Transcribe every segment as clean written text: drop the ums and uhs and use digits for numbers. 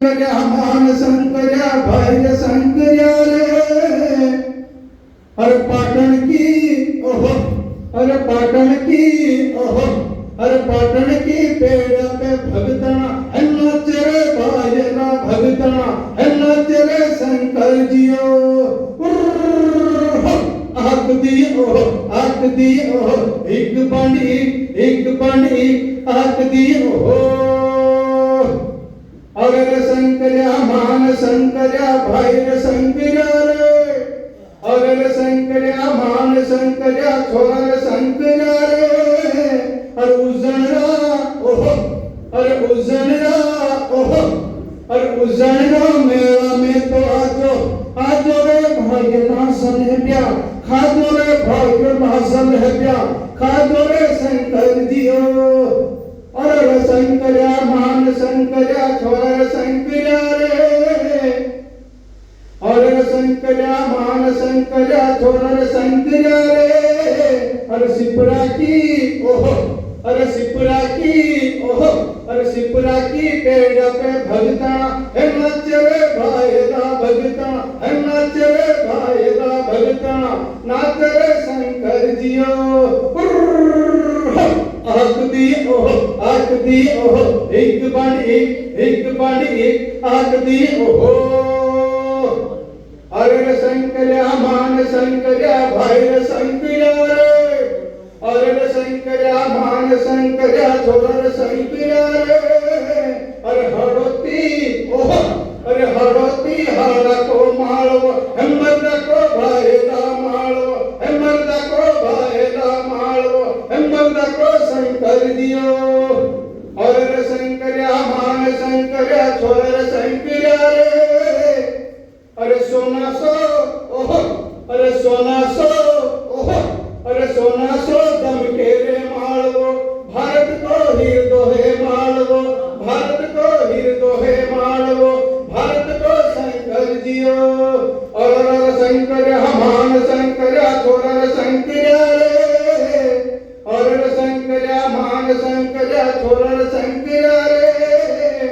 मान शंकर्या भाई शंकर्या रे। अरे पाटण की ओहो, अरे पाटण की ओहो, अरे पाटण की पेड़ पे भगतना है तेरे भाई ना भगतना है तेरे शंकर जियो। आक दी ओहो, आक दी ओहो, एक बंडी आक दी ओहो। अरे शंकर्या मान शंकर्या भाई शंकर्या रे। अरे शंकर्या मान शंकर्या छोरा शंकर्या रे। अरे उजनरा ओहो, अरे उजनरा ओहो, अरे उजनरा मेला में तो आजो रे भाई नासन है प्या, खाजो रे भाई नासन है प्या, खाजो रे शंकर जियो। अरे शंकर्या मान शंकर्या छोरा शंकर्या रे। अरे शंकर्या मान शंकर्या छोरा शंकर्या रे। अरे सिपरा की ओहो, अरे सिपरा की ओहो, अरे सिपरा की पेड़ पे भगता है नाचरे भाई दा भगता है नाचरे भाई दा भगता नाचरे शंकर जियो। आक दी ओहो, आक दी ओहो, एक बंडी आक दी ओहो। अरे शंकर्या मान शंकर्या भाई शंकर्या रे। अरे शंकर्या मान शंकर्या छोरा शंकर्या रे। अरे हड़ोती ओहो, अरे हड़ोती हाड़ा को मालव हेमद को भाई दा मालव, हेमद को भाई दा मालव, हेमद को शंकर दियो। अरे शंकर्या मान शंकर्या छोरा शंकर्या रे। अरे सोना सो ओहो, अरे सोना सो ओहो, अरे सोना सो दम के रे मालवो, भारत को हीर दोहे मालवो, भारत को हीर दोहे मालवो, भारत को शंकर जियो। और शंकर्या मान शंकर्या छोरा शंकर्या रे। और शंकर्या मान शंकर्या छोरा शंकर्या रे।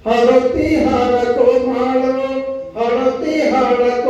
हरती हारा को मालवो, हरती हारा को